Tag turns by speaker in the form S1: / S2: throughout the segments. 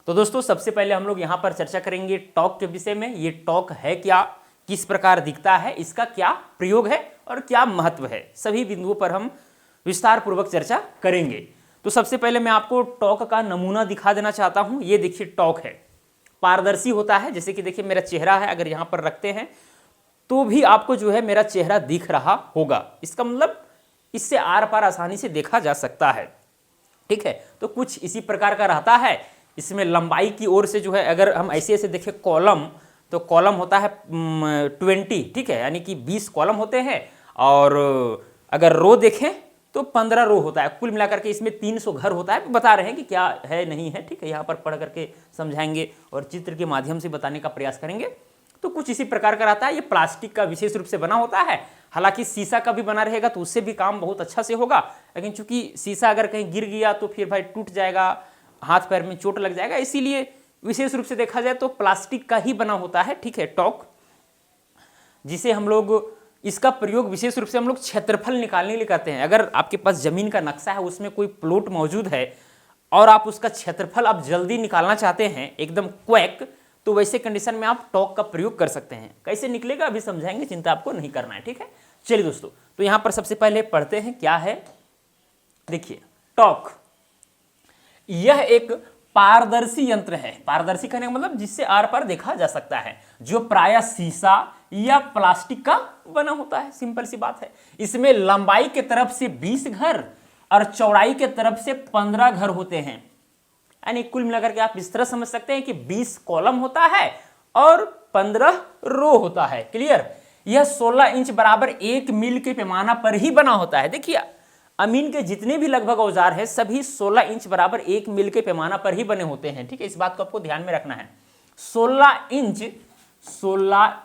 S1: तो दोस्तों सबसे पहले हम लोग यहाँ पर चर्चा करेंगे टॉर्क के विषय में। ये टॉर्क है क्या, किस प्रकार दिखता है, इसका क्या प्रयोग है और क्या महत्व है, सभी बिंदुओं पर हम विस्तार पूर्वक चर्चा करेंगे। तो सबसे पहले मैं आपको टॉर्क का नमूना दिखा देना चाहता हूं। ये देखिए टॉर्क है, पारदर्शी होता है। जैसे कि देखिए मेरा चेहरा है, अगर यहां पर रखते हैं तो भी आपको जो है मेरा चेहरा दिख रहा होगा। इसका मतलब इससे आर पार आसानी से देखा जा सकता है, ठीक है। तो कुछ इसी प्रकार का रहता है। इसमें लंबाई की ओर से जो है, अगर हम ऐसे ऐसे देखें कॉलम, तो कॉलम होता है 20, ठीक है, यानी कि 20 कॉलम होते हैं। और अगर रो देखें तो 15 रो होता है। कुल मिलाकर के इसमें 300 घर होता है। बता रहे हैं कि क्या है नहीं है, ठीक है। यहाँ पर पढ़ करके समझाएंगे और चित्र के माध्यम से बताने का प्रयास करेंगे। तो कुछ इसी प्रकार का रहता है। ये प्लास्टिक का विशेष रूप से बना होता है। हालांकि शीशा का भी बना रहेगा तो उससे भी काम बहुत अच्छा से होगा, लेकिन चूंकि शीशा अगर कहीं गिर गया तो फिर भाई टूट जाएगा, हाथ पैर में चोट लग जाएगा, इसीलिए विशेष रूप से देखा जाए तो प्लास्टिक का ही बना होता है, ठीक है, टॉर्क, जिसे हम लोग इसका प्रयोग विशेष रूप से हम लोग क्षेत्रफल निकालने के लिए करते हैं। अगर आपके पास जमीन का नक्शा है, उसमें कोई प्लॉट मौजूद है और आप उसका क्षेत्रफल आप जल्दी निकालना चाहते हैं एकदम क्वैक, तो वैसे कंडीशन में आप टॉर्क का प्रयोग कर सकते हैं। कैसे निकलेगा अभी समझाएंगे, चिंता आपको नहीं करना है, ठीक है। चलिए दोस्तों, तो यहां पर सबसे पहले पढ़ते हैं क्या है। देखिए टॉर्क, यह एक पारदर्शी यंत्र है। पारदर्शी कहने का मतलब जिससे आर पार देखा जा सकता है, जो प्रायः शीशा या प्लास्टिक का बना होता है। सिंपल सी बात है। इसमें लंबाई के तरफ से 20 घर और चौड़ाई के तरफ से 15 घर होते हैं। यानी कुल मिलाकर के आप इस तरह समझ सकते हैं कि 20 कॉलम होता है और 15 रो होता है। क्लियर। यह 16 इंच बराबर 1 मील के पैमाना पर ही बना होता है। देखिए अमीन के जितने भी लगभग औजार हैं सभी 16 इंच बराबर 1 मील के पैमाना पर ही बने होते हैं, ठीक है। इस बात को आपको ध्यान में रखना है। 16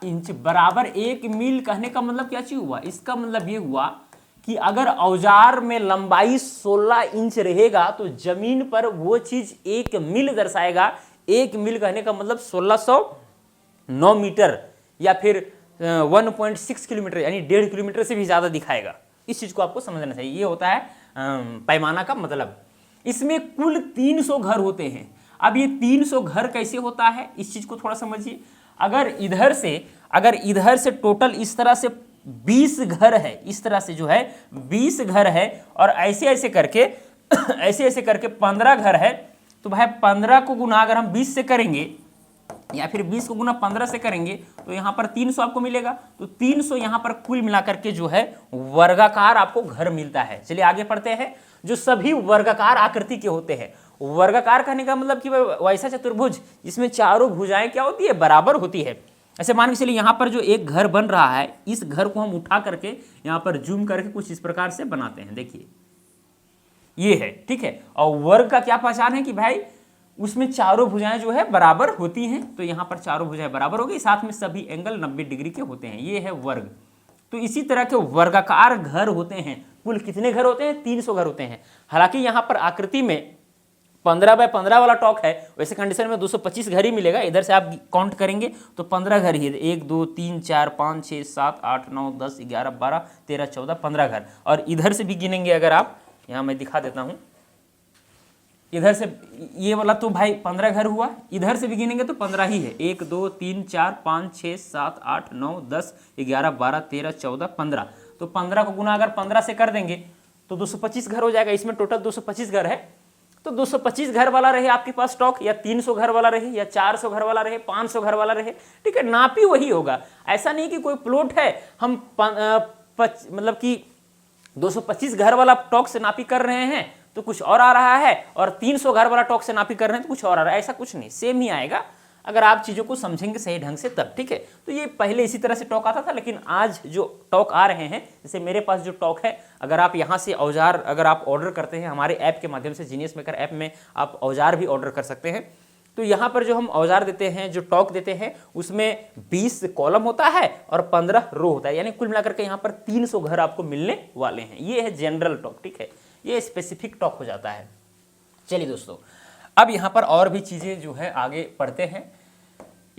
S1: इंच बराबर 1 मील कहने का मतलब क्या चीज हुआ, इसका मतलब ये हुआ कि अगर औजार में लंबाई 16 इंच रहेगा तो जमीन पर वो चीज 1 मील दर्शाएगा। 1 मील कहने का मतलब 1609 मीटर या फिर 1.6 किलोमीटर, यानी 1.5 किलोमीटर से भी ज्यादा दिखाएगा। इस चीज को आपको समझना चाहिए। ये होता है पैमाना का मतलब। इसमें कुल 300 घर होते हैं। अब ये 300 घर कैसे होता है, इस चीज को थोड़ा समझिए। अगर इधर से टोटल इस तरह से 20 घर है, इस तरह से जो है 20 घर है, और ऐसे ऐसे करके 15 घर है, तो भाई 15 को गुना अगर हम 20 से करेंगे या फिर 20 को गुना 15 से करेंगे तो यहाँ पर 300 आपको मिलेगा। तो 300 यहाँ पर कुल मिलाकर के जो है वर्गाकार आपको घर मिलता है। चलिए आगे पढ़ते हैं। जो सभी वर्गाकार आकृति के होते हैं। वर्गाकार कहने का मतलब कि वैसा चतुर्भुज जिसमें चारों भुजाएं क्या होती है, बराबर होती है। ऐसे मान के चलिए यहाँ पर जो एक घर बन रहा है, इस घर को हम उठा करके यहाँ पर जूम करके कुछ इस प्रकार से बनाते हैं। देखिए ये है, ठीक है। और वर्ग का क्या पहचान है कि भाई उसमें चारों भुजाएं जो है बराबर होती हैं। तो यहाँ पर चारों भुजाएं बराबर हो गई, साथ में सभी एंगल 90 डिग्री के होते हैं। ये है वर्ग। तो इसी तरह के वर्गाकार घर होते हैं। कुल कितने घर होते हैं, 300 घर होते हैं। हालांकि यहाँ पर आकृति में 15 बाय 15 वाला टॉक है, वैसे कंडीशन में 225 घर ही मिलेगा। इधर से आप काउंट करेंगे तो 15 घर ही है। 1 2 3 4 5 6 7 8 9 10 11 12 13 14 15 घर। और इधर से भी गिनेंगे अगर आप, यहाँ मैं दिखा देता हूँ, इधर से ये वाला तो भाई 15 घर हुआ। इधर से भी गिनेंगे तो 15 ही है। 1 2 3 4 5 6 7 8 9 10 11 12 13 14 15। तो 15 को गुना अगर 15 से कर देंगे तो 225 घर हो जाएगा। इसमें टोटल 225 घर है। तो 225 घर वाला रहे आपके पास टॉक, या 300 घर वाला रहे, या 400 घर वाला रहे, 500 घर वाला रहे, ठीक है, नापी वही होगा। ऐसा नहीं कि कोई प्लॉट है हम मतलब कि 225 घर वाला टॉक से नापी कर रहे हैं तो कुछ और आ रहा है, और 300 घर वाला टॉक से नापी कर रहे हैं तो कुछ और आ रहा है। ऐसा कुछ नहीं, सेम ही आएगा अगर आप चीज़ों को समझेंगे सही ढंग से तब, ठीक है। तो ये पहले इसी तरह से टॉक आता था, लेकिन आज जो टॉक आ रहे हैं, जैसे मेरे पास जो टॉक है, अगर आप यहाँ से औजार अगर आप ऑर्डर करते हैं हमारे ऐप के माध्यम से, जीनियस मेकर ऐप में आप औजार भी ऑर्डर कर सकते हैं। तो यहाँ पर जो हम औजार देते हैं, जो टॉक देते हैं, उसमें 20 कॉलम होता है और 15 रो होता है। यानी कुल मिलाकर के यहाँ पर 300 घर आपको मिलने वाले हैं। ये है जनरल टॉक, ठीक है। ये स्पेसिफिक टॉक हो जाता है। चलिए दोस्तों, अब यहाँ पर और भी चीज़ें जो है आगे पढ़ते हैं।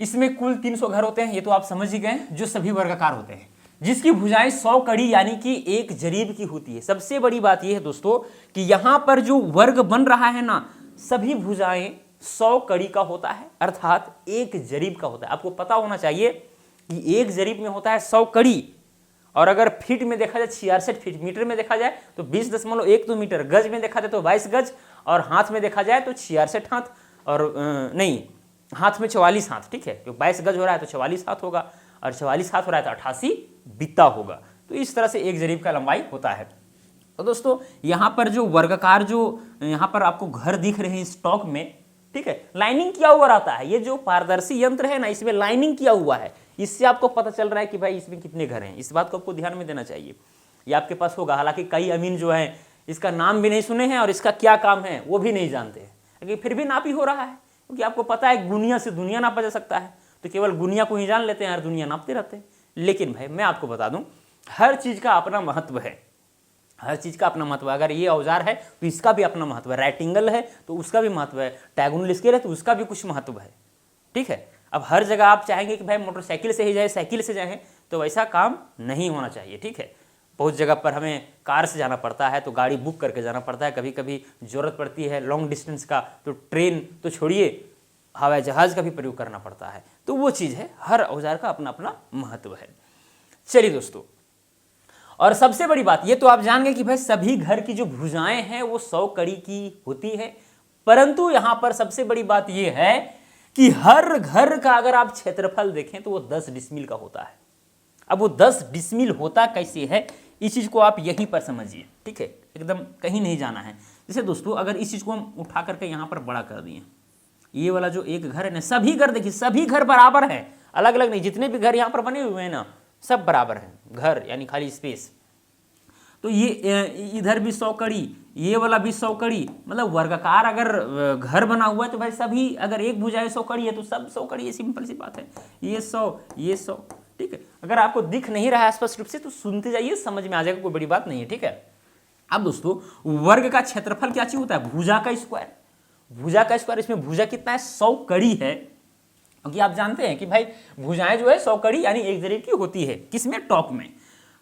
S1: इसमें कुल 300 घर होते हैं, ये तो आप समझ ही गए, जो सभी वर्गाकार होते हैं, जिसकी भुजाएं 100 कड़ी यानी कि एक जरीब की होती है। सबसे बड़ी बात यह है दोस्तों कि यहाँ पर जो वर्ग बन रहा है ना, सभी भुजाएं 100 कड़ी का होता है, अर्थात एक जरीब का होता है। आपको पता होना चाहिए कि एक जरीब में होता है 100 कड़ी, और अगर फीट में देखा जाए 66 फीट, मीटर में देखा जाए तो 20.12 मीटर, गज में देखा जाए तो 22 गज, और हाथ में देखा जाए तो 66 हाथ, और नहीं, हाथ में 44 हाथ, ठीक है, क्योंकि 22 गज हो रहा है तो 44 हाथ होगा, और 44 हाथ हो रहा है तो 88 बित्ता होगा। तो इस तरह से एक जरीब का लंबाई होता है। तो दोस्तों यहाँ पर जो वर्गाकार जो यहाँ पर आपको घर दिख रहे हैं स्टॉक में, ठीक है, लाइनिंग किया हुआ रहता है। ये जो पारदर्शी यंत्र है ना, इसमें लाइनिंग किया हुआ है, इससे आपको पता चल रहा है कि भाई इसमें कितने घर हैं। इस बात को आपको ध्यान में देना चाहिए। ये आपके पास होगा, हालांकि कई अमीन जो हैं इसका नाम भी नहीं सुने हैं और इसका क्या काम है वो भी नहीं जानते हैं, लेकिन फिर भी नापी हो रहा है, क्योंकि आपको पता है गुनिया से दुनिया नापा जा सकता है, तो केवल गुनिया को ही जान लेते हैं और दुनिया नापते रहते हैं। लेकिन भाई मैं आपको बता दूं, हर चीज का अपना महत्व है, हर चीज का अपना महत्व है। अगर ये औजार है तो इसका भी अपना महत्व है, राइटिंगल है तो उसका भी महत्व है, डायगोनल स्केल है तो उसका भी कुछ महत्व है, ठीक है। अब हर जगह आप चाहेंगे कि भाई मोटरसाइकिल से ही जाए, साइकिल से जाएं, तो वैसा काम नहीं होना चाहिए, ठीक है। बहुत जगह पर हमें कार से जाना पड़ता है तो गाड़ी बुक करके जाना पड़ता है, कभी कभी जरूरत पड़ती है लॉन्ग डिस्टेंस का तो ट्रेन तो छोड़िए, हवाई जहाज का भी प्रयोग करना पड़ता है। तो वो चीज़ है, हर औजार का अपना अपना महत्व है। चलिए दोस्तों, और सबसे बड़ी बात ये तो आप जान गए कि भाई सभी घर की जो भुजाएं हैं वो 100 कड़ी की होती है, परंतु यहां पर सबसे बड़ी बात ये है कि हर घर का अगर आप क्षेत्रफल देखें तो वो 10 डिसमिल का होता है। अब वो 10 डिसमिल होता कैसे है, इस चीज को आप यहीं पर समझिए, ठीक है, एकदम कहीं नहीं जाना है। जैसे दोस्तों अगर इस चीज को हम उठा करके यहां पर बड़ा कर दिए, ये वाला जो एक घर है ना, सभी घर देखिए, सभी घर बराबर हैं, अलग अलग नहीं, जितने भी घर यहां पर बने हुए हैं ना सब बराबर हैं, घर यानी खाली स्पेस। तो ये इधर भी 100 कड़ी, ये वाला भी 100 कड़ी, मतलब वर्गाकार अगर घर बना हुआ है तो भाई सभी, अगर एक भुजाएं 100 कड़ी है तो सब 100 कड़ी है, सिंपल सी बात है। ये 100, ये 100, ठीक है। अगर आपको दिख नहीं रहा है स्पष्ट रूप से तो सुनते जाइए, समझ में आ जाएगा, कोई बड़ी बात नहीं है, ठीक है। अब दोस्तों वर्ग का क्षेत्रफल क्या चीज होता है, भुजा का स्क्वायर। भुजा का स्क्वायर, इसमें भुजा कितना है, 100 कड़ी है, क्योंकि आप जानते हैं कि भाई भुजाएं जो है 100 कड़ी यानी एक जरीब की होती है, किसमें, टॉप में।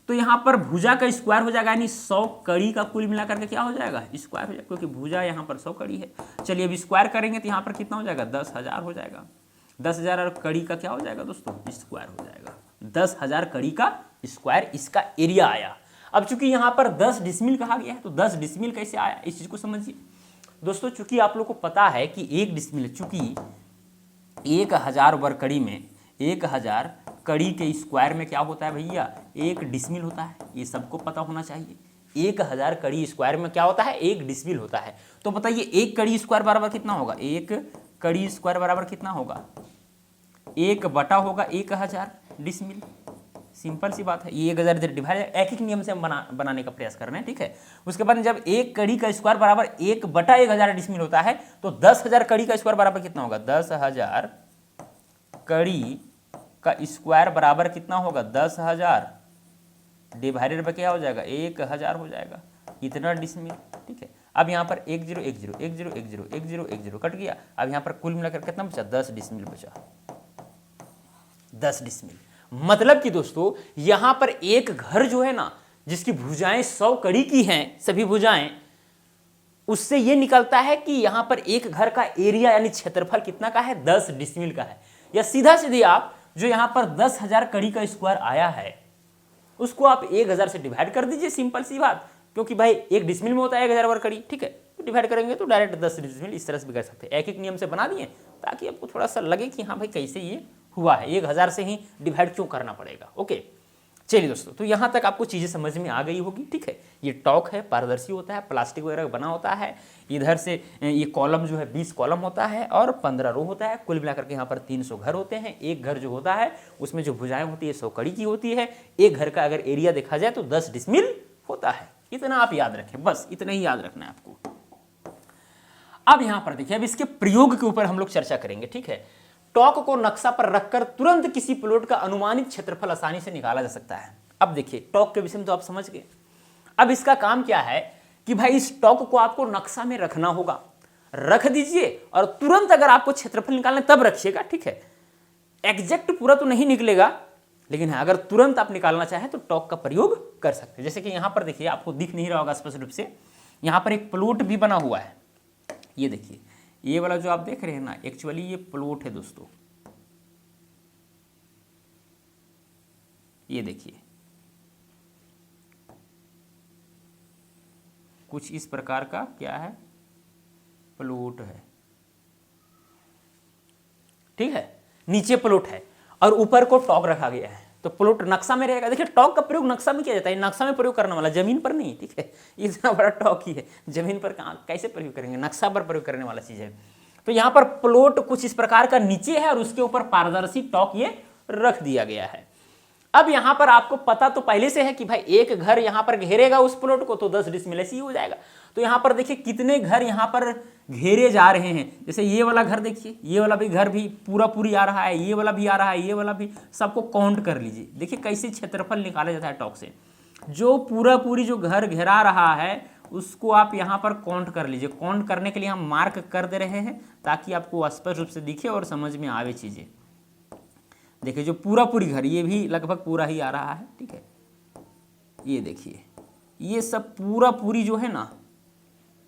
S1: तो यहाँ पर भुजा का स्क्वायर हो जाएगा, यानी 100 कड़ी का कुल मिलाकर के क्या हो जाएगा, स्क्वायर हो जाएगा, क्योंकि भुजा यहाँ पर 100 कड़ी है। चलिए अब स्क्वायर करेंगे तो यहाँ पर कितना हो जाएगा, 10,000 हो जाएगा। 10,000 और कड़ी का क्या हो जाएगा दोस्तों, स्क्वायर हो जाएगा। 10,000 कड़ी का स्क्वायर इसका एरिया आया। अब चूंकि यहाँ पर 10 डिसमिल कहा गया है तो 10 डिसमिल कैसे आया, इस चीज को समझिए दोस्तों। चूंकि आप लोग को पता है कि 1 डिसमिल, चूंकि 1000 वर्ग कड़ी में 1000 कड़ी के स्क्वायर में क्या होता है भैया, 1 डिसमिल होता है, ये सबको पता होना चाहिए। 1000 कड़ी स्क्वायर में क्या होता है, 1 डिसमिल होता है। तो बताइए 1 कड़ी स्क्वायर बराबर कितना होगा, 1 कड़ी स्क्वायर बराबर कितना होगा, 1 बटा होगा 1000 डिसमिल। सिंपल सी बात है, ये 1000 इधर डिवाइड, एक एक नियम से हम बनाने का प्रयास कर रहे हैं, ठीक है। उसके बाद जब 1 कड़ी का स्क्वायर बराबर 1 बटा 1000 डिसमिल होता है तो 10,000 कड़ी का स्क्वायर बराबर कितना होगा, 10,000 कड़ी का स्क्वायर बराबर कितना होगा, 10,000 डिवाइडेड बाय क्या हो जाएगा, 1000 हो जाएगा, इतना डिसमिल, ठीक है। अब यहाँ पर 1 0 1 0 1 0 1 0 1 0 1 0 कट गया। अब यहाँ पर कुल मिलाकर कितना बचा, 10 डिसमिल बचा, 10 डिसमिल। मतलब कि दोस्तों यहां पर एक घर जो है ना, जिसकी भुजाएं 100 कड़ी की हैं, सभी भुजाएं, उससे यह निकलता है कि यहां पर एक घर का एरिया यानी क्षेत्रफल कितना का है, 10 डिसमिल का है। या सीधा सीधी आप जो यहां पर 10,000 कड़ी का स्क्वायर आया है उसको आप 1000 से डिवाइड कर दीजिए, सिंपल सी बात, क्योंकि भाई 1 डिसमिल में होता है 1000 वर्ग कड़ी, ठीक है। तो डिवाइड करेंगे तो डायरेक्ट 10 डिसमिल इस तरह से भी कर सकते हैं। एक एक नियम से बना दिए ताकि आपको थोड़ा सा लगे कि हाँ भाई कैसे ये हुआ है, 1000 से ही डिवाइड क्यों करना पड़ेगा, ओके। चलिए दोस्तों, तो यहां तक आपको चीजें समझ में आ गई होगी, ठीक है। ये टॉक है, पारदर्शी होता है, प्लास्टिक वगैरह बना होता है। इधर से ये कॉलम जो है 20 कॉलम होता है और 15 रो होता है। कुल मिलाकर के यहाँ पर 300 घर होते हैं। एक घर जो होता है उसमें जो भुजाएं होती है 100 कड़ी की होती है। एक घर का अगर एरिया देखा जाए तो 10 डिसमिल होता है। इतना आप याद रखें, बस इतना ही याद रखना है आपको। अब यहां पर देखिए, अब इसके प्रयोग के ऊपर हम लोग चर्चा करेंगे, ठीक है। टॉक को नक्शा पर रखकर तुरंत किसी प्लॉट का अनुमानित क्षेत्रफल आसानी से निकाला जा सकता है। अब देखिए टॉक के विषय में तो आप समझ गए। अब इसका काम क्या है कि भाई इस टॉक को आपको नक्शा में रखना होगा, रख दीजिए और तुरंत अगर आपको क्षेत्रफल निकालना तब रखिएगा, ठीक है। एग्जैक्ट पूरा तो नहीं निकलेगा, लेकिन है अगर तुरंत आप निकालना चाहें तो टॉक का प्रयोग कर सकते हैं। जैसे कि यहां पर देखिए, आपको दिख नहीं रहा होगा स्पष्ट रूप से, यहां पर एक प्लॉट भी बना हुआ है। ये देखिए, ये वाला जो आप देख रहे हैं ना, एक्चुअली ये प्लॉट है दोस्तों। ये देखिए कुछ इस प्रकार का क्या है, प्लॉट है, ठीक है। नीचे प्लॉट है और ऊपर को टॉक रखा गया है, तो प्लॉट नक्शा में रहेगा। देखिए टॉक का प्रयोग नक्शा में किया जाता है, नक्शा में प्रयोग करने वाला, जमीन पर नहीं, ठीक है। इतना बड़ा टॉक ही है, जमीन पर कहाँ कैसे प्रयोग करेंगे, नक्शा पर प्रयोग करने वाला चीज है। तो यहाँ पर प्लॉट कुछ इस प्रकार का नीचे है और उसके ऊपर पारदर्शी टॉक ये रख दिया गया है। अब यहाँ पर आपको पता तो पहले से है कि भाई एक घर यहाँ पर घेरेगा उस प्लॉट को तो 10 डिसमिल ऐसे ही हो जाएगा। तो यहाँ पर देखिए कितने घर यहाँ पर घेरे जा रहे हैं। जैसे ये वाला घर देखिए, ये वाला भी घर भी पूरा पूरी आ रहा है, ये वाला भी आ रहा है, ये वाला भी, सबको काउंट कर लीजिए। देखिए कैसे क्षेत्रफल निकाला जाता है टॉक से। जो पूरा पूरी जो घर घेरा रहा है उसको आप यहाँ पर काउंट कर लीजिए। काउंट करने के लिए हम मार्क कर दे रहे हैं ताकि आपको स्पष्ट रूप से दिखे और समझ में आवे चीजें। देखिए जो पूरा पूरी घर, ये भी लगभग पूरा ही आ रहा है, ठीक है। ये देखिए ये सब पूरा पूरी जो है ना,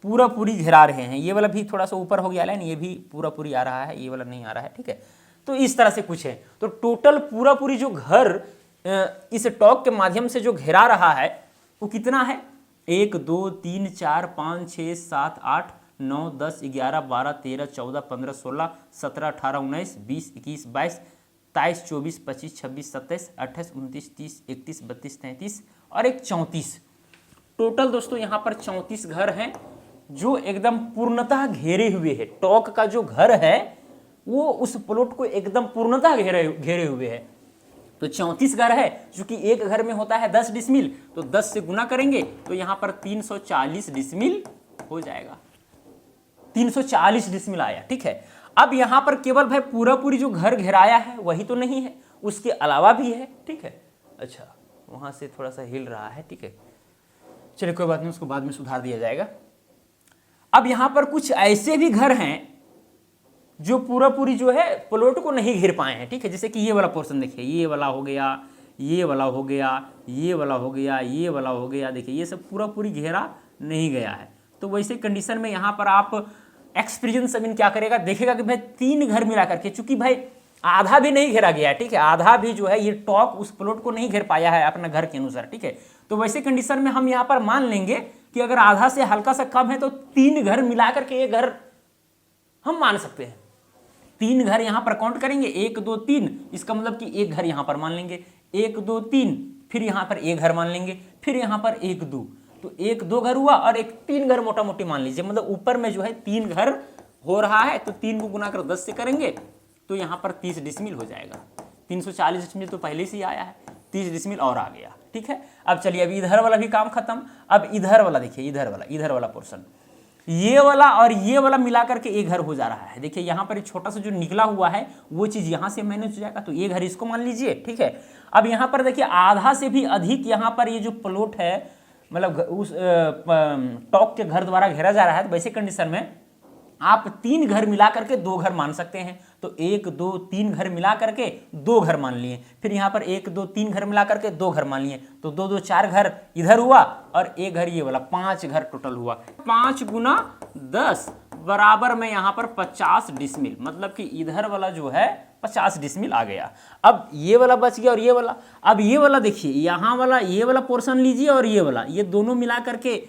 S1: पूरा पूरी घेरा रहे हैं। ये वाला भी थोड़ा सा ऊपर हो गया है, ये भी पूरा पूरी आ रहा है, ये वाला नहीं आ रहा है, ठीक है। तो इस तरह से कुछ है। तो टोटल पूरा पूरी जो घर इस टॉक के माध्यम से जो घेरा रहा है वो कितना है, 1 2 3 4 5 6 7 8 9 10 11 12 13 14 15 16 17 18 19 20 21 22 23 24 25 26 27 28 29 30 31 32 33 और एक 34। टोटल दोस्तों यहाँ पर 34 घर हैं जो एकदम पूर्णतः घेरे हुए हैं। टॉक का जो घर है वो उस प्लॉट को एकदम पूर्णतः घेरे हुए है। तो 34 घर है, चूंकि एक घर में होता है 10 डिसमिल, तो 10 से गुना करेंगे तो यहाँ पर 340 डिसमिल हो जाएगा। 340 डिसमिल आया, ठीक है। अब यहाँ पर केवल भाई पूरा पूरी जो घर घेराया है वही तो नहीं है, उसके अलावा भी है, ठीक है। अच्छा वहां से थोड़ा सा हिल रहा है, ठीक है, चलिए कोई बात नहीं, उसको बाद में सुधार दिया जाएगा। अब यहाँ पर कुछ ऐसे भी घर हैं जो पूरा पूरी जो है प्लॉट को नहीं घेर पाए हैं, ठीक है। जैसे कि ये वाला पोर्शन देखिए, ये वाला हो गया, ये वाला हो गया, ये वाला हो गया, ये वाला हो गया, देखिए ये सब पूरा पूरी घेरा नहीं गया है। तो वैसे कंडीशन में यहाँ पर आप एक्सपीरियंस जमीन क्या करेगा, देखेगा कि भाई 3 घर मिला करके, चूंकि भाई आधा भी नहीं घेरा गया है, ठीक है, आधा भी जो है ये टॉक उस प्लॉट को नहीं घेर पाया है अपना घर के अनुसार, ठीक है। तो वैसे कंडीशन में हम यहाँ पर मान लेंगे कि अगर आधा से हल्का सा कम है तो 3 घर मिला करके ये घर हम मान सकते हैं। 3 घर यहाँ पर काउंट करेंगे, 1 2 3, इसका मतलब कि एक घर यहाँ पर मान लेंगे, 1 2 3, फिर यहाँ पर एक घर मान लेंगे, फिर यहाँ पर 1 2, तो 1 2 घर हुआ और एक 3 घर मोटा मोटी मान लीजिए। मतलब ऊपर में जो है 3 घर हो रहा है, तो 3 को गुना कर 10 से करेंगे तो यहाँ पर 30 डिसमिल हो जाएगा। 340 डिसमिल तो पहले से ही आया है, 30 डिसमिल और आ गया, ठीक है। अब चलिए अभी इधर वाला भी काम खत्म। अब इधर वाला देखिए, इधर वाला पोर्शन, ये वाला और ये वाला मिलाकर के एक घर हो जा रहा है। देखिए यहाँ पर छोटा सा जो निकला हुआ है वो चीज यहाँ से मैनेज हो जाएगा, तो ये घर इसको मान लीजिए, ठीक है। अब यहाँ पर देखिए आधा से भी अधिक यहाँ पर ये जो प्लॉट है, मतलब उस टॉक के घर द्वारा घेरा जा रहा है। तो वैसे कंडीशन में आप 3 घर मिला करके 2 घर मान सकते हैं। तो 1 2 3 घर मिला करके 2 घर मान लिए, फिर यहाँ पर 1 2 3 घर मिला करके 2 घर मान लिए, तो 2 2 4 घर इधर हुआ और एक घर ये वाला, 5 घर टोटल हुआ। 5 गुना 10 बराबर में यहाँ पर 50 डिसमिल, मतलब कि इधर वाला जो है 50 डिसमिल आ गया। अब ये वाला बच गया और ये वाला। अब ये वाला देखिए, यहाँ वाला ये वाला पोर्शन लीजिए और ये वाला, ये दोनों मिला करके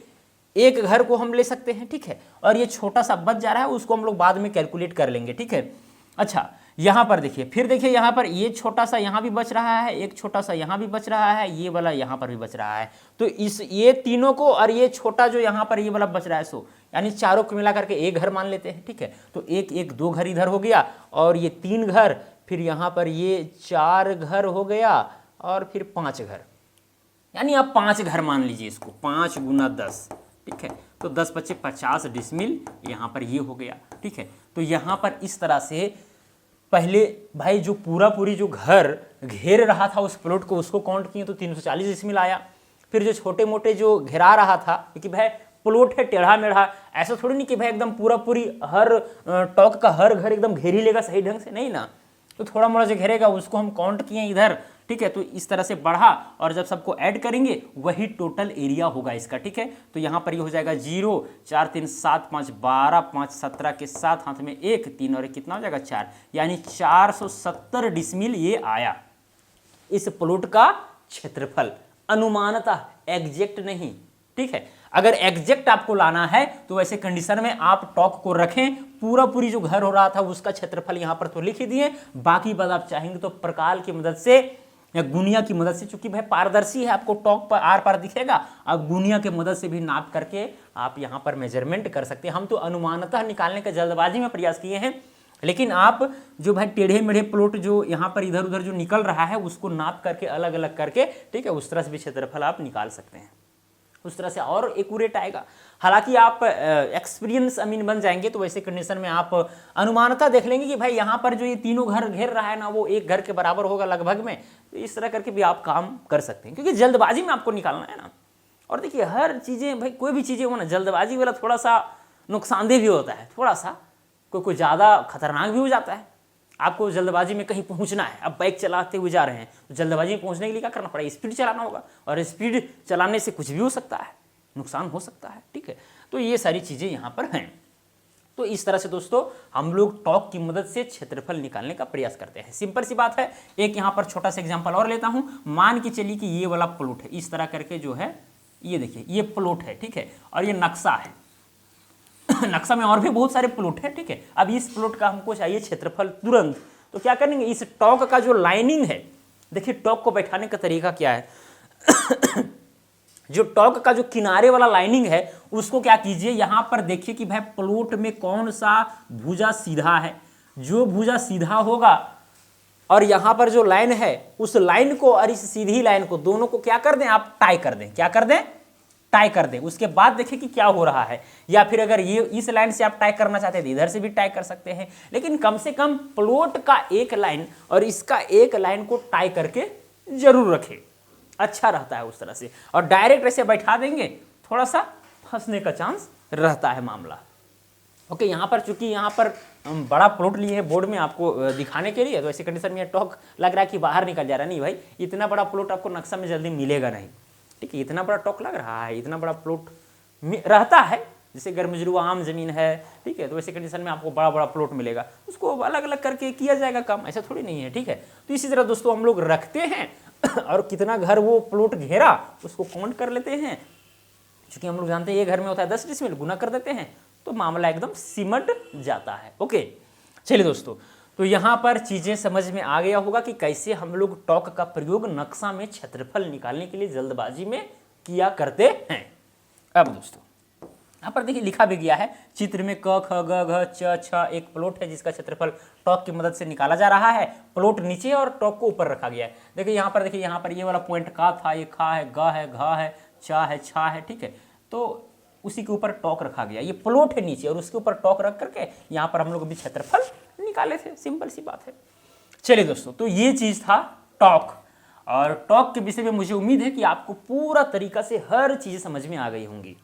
S1: एक घर को हम ले सकते हैं, ठीक है। और ये छोटा सा बच जा रहा है, उसको हम लोग बाद में कैलकुलेट कर लेंगे, ठीक है। अच्छा यहाँ पर देखिए, फिर देखिए यहाँ पर ये छोटा सा यहाँ भी बच रहा है, एक छोटा सा यहाँ भी बच रहा है, ये वाला यहाँ पर भी बच रहा है। तो इस ये तीनों को और ये छोटा जो यहाँ पर ये वाला बच रहा है, सो यानी चारों को मिला करके एक घर मान लेते हैं, ठीक है। तो 1 1 2 घर इधर हो गया और ये 3 घर, फिर यहाँ पर ये 4 घर हो गया और फिर 5 घर, यानी आप 5 घर मान लीजिए इसको। 5 गुना 10, ठीक है। तो 10 बचे 50 डिसमिल यहाँ पर ये हो गया, ठीक है। तो यहाँ पर इस तरह से पहले भाई जो पूरा पूरी जो घर घेर रहा था उस प्लॉट को, उसको काउंट किए तो 340 डिसमिल आया। फिर जो छोटे मोटे जो घेरा रहा था, क्योंकि भाई प्लॉट है टेढ़ा मेढ़ा, ऐसा थोड़ी नहीं कि भाई एकदम पूरा पूरी हर टॉक का हर घर एकदम घेर ही लेगा सही ढंग से, नहीं ना। तो थोड़ा मोड़ा जो घेरेगा उसको हम काउंट किए इधर, ठीक है। तो इस तरह से बढ़ा और जब सबको ऐड करेंगे वही टोटल एरिया होगा इसका, ठीक है। तो यहाँ पर ये हो जाएगा 0, 4, 3, 7, 5, 12, 5, 17 के साथ हाथ में 1, 3 और 1 कितना हो जाएगा 4, यानी 470 डिसमिल ये आया इस प्लॉट का क्षेत्रफल, अनुमानतः, एग्जैक्ट नहीं, ठीक है। अगर एग्जैक्ट आपको लाना है तो ऐसे कंडीशन में आप टॉक को रखें, पूरी जो घर हो रहा था उसका क्षेत्रफल यहां पर तो लिख ही दिए, बाकी बात आप चाहेंगे तो प्रकाल की मदद से या गुनिया की मदद से, चूंकि भाई पारदर्शी है आपको टॉक पर आर पार दिखेगा, आप गुनिया की मदद से भी नाप करके आप यहां पर मेजरमेंट कर सकते हैं। हम तो अनुमानतः निकालने का जल्दबाजी में प्रयास किए हैं, लेकिन आप जो भाई टेढ़े मेढ़े प्लॉट जो यहाँ पर इधर उधर जो निकल रहा है उसको नाप करके अलग अलग करके, ठीक है, उस तरह से भी क्षेत्रफल आप निकाल सकते हैं, उस तरह से और एक्यूरेट आएगा। हालांकि आप एक्सपीरियंस अमीन बन जाएंगे तो वैसे कंडीशन में आप अनुमानता देख लेंगे कि भाई यहाँ पर जो ये तीनों घर घेर रहा है ना वो एक घर के बराबर होगा लगभग में, तो इस तरह करके भी आप काम कर सकते हैं, क्योंकि जल्दबाजी में आपको निकालना है ना। और देखिए हर चीज़ें भाई, कोई भी चीज़ें हो ना, जल्दबाजी वाला थोड़ा सा नुकसानदेह भी होता है, थोड़ा सा कोई ज़्यादा खतरनाक भी हो जाता है। आपको जल्दबाजी में कहीं पहुंचना है, अब बाइक चलाते हुए जा रहे हैं तो जल्दबाजी में पहुंचने के लिए क्या करना पड़ेगा, स्पीड चलाना होगा, और स्पीड चलाने से कुछ भी हो सकता है, नुकसान हो सकता है, ठीक है। तो ये सारी चीज़ें यहाँ पर हैं। तो इस तरह से दोस्तों हम लोग टॉक की मदद से क्षेत्रफल निकालने का प्रयास करते हैं। सिंपल सी बात है। एक यहाँ पर छोटा सा एग्जाम्पल और लेता हूँ। मान के चलिए कि ये वाला प्लॉट है, इस तरह करके जो है ये देखिए ये प्लॉट है, ठीक है, और ये नक्शा है नक्शा में और भी बहुत सारे प्लॉट है, ठीक है। अब इस प्लॉट का हमको चाहिए क्षेत्रफल तुरंत, तो क्या करेंगे, इस टॉक का जो लाइनिंग है, देखिए टॉक को बैठाने का तरीका क्या है जो टॉक का जो किनारे वाला लाइनिंग है उसको क्या कीजिए, यहां पर देखिए कि भाई प्लॉट में कौन सा भुजा सीधा है, जो भुजा सीधा होगा और यहां पर जो लाइन है उस लाइन को और इस सीधी लाइन को दोनों को क्या कर दें, आप टाई कर दें, क्या कर दें, टाई कर दें। उसके बाद देखिए कि क्या हो रहा है, या फिर अगर ये इस लाइन से आप टाई करना चाहते हैं तो इधर से भी टाई कर सकते हैं, लेकिन कम से कम प्लॉट का एक लाइन और इसका एक लाइन को टाई करके जरूर रखें, अच्छा रहता है उस तरह से। और डायरेक्ट ऐसे बैठा देंगे थोड़ा सा फंसने का चांस रहता है मामला। ओके, यहाँ पर चूंकि यहाँ पर बड़ा प्लॉट लिए है बोर्ड में आपको दिखाने के लिए, तो ऐसी कंडीशन में टॉक लग रहा है कि बाहर निकल जा रहा है, नहीं भाई इतना बड़ा प्लॉट आपको नक्शा में जल्दी मिलेगा नहीं, ठीक है। इतना बड़ा टॉक लग रहा है, इतना बड़ा प्लॉट रहता है, जैसे गर्मजरू आम जमीन है, ठीक है, तो ऐसे कंडीशन में आपको बड़ा बड़ा प्लॉट मिलेगा, उसको अलग अलग करके किया जाएगा काम, ऐसा थोड़ी नहीं है, ठीक है। तो इसी तरह दोस्तों हम लोग रखते हैं और कितना घर वो प्लॉट घेरा उसको काउंट कर लेते हैं, क्योंकि हम लोग जानते हैं ये घर में होता है 10 डिसमिल, गुना कर देते हैं तो मामला एकदम सिमट जाता है। ओके, चलिए दोस्तों, तो यहाँ पर चीजें समझ में आ गया होगा कि कैसे हम लोग टॉक का प्रयोग नक्शा में क्षेत्रफल निकालने के लिए जल्दबाजी में किया करते हैं। अब दोस्तों यहाँ पर देखिए लिखा भी गया है चित्र में क ख ग घ च छ एक प्लॉट है जिसका क्षेत्रफल टॉक की मदद से निकाला जा रहा है। प्लॉट नीचे और टॉक को ऊपर रखा गया है। देखिए यहाँ पर ये वाला पॉइंट का था, ये खा है, ग है, घा है, चा है, छा है, ठीक है, तो उसी के ऊपर टॉक रखा गया। ये प्लॉट है नीचे और उसके ऊपर टॉक रख करके यहाँ पर हम लोग भी क्षेत्रफल निकाले थे, सिंपल सी बात है। चलिए दोस्तों, तो ये चीज था टॉक, और टॉक के विषय में मुझे उम्मीद है कि आपको पूरा तरीका से हर चीज समझ में आ गई होंगी,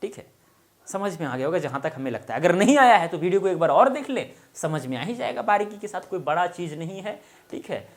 S1: ठीक है, समझ में आ गया होगा जहां तक हमें लगता है। अगर नहीं आया है तो वीडियो को एक बार और देख ले, समझ में आ ही जाएगा बारीकी के साथ, कोई बड़ा चीज नहीं है, ठीक है।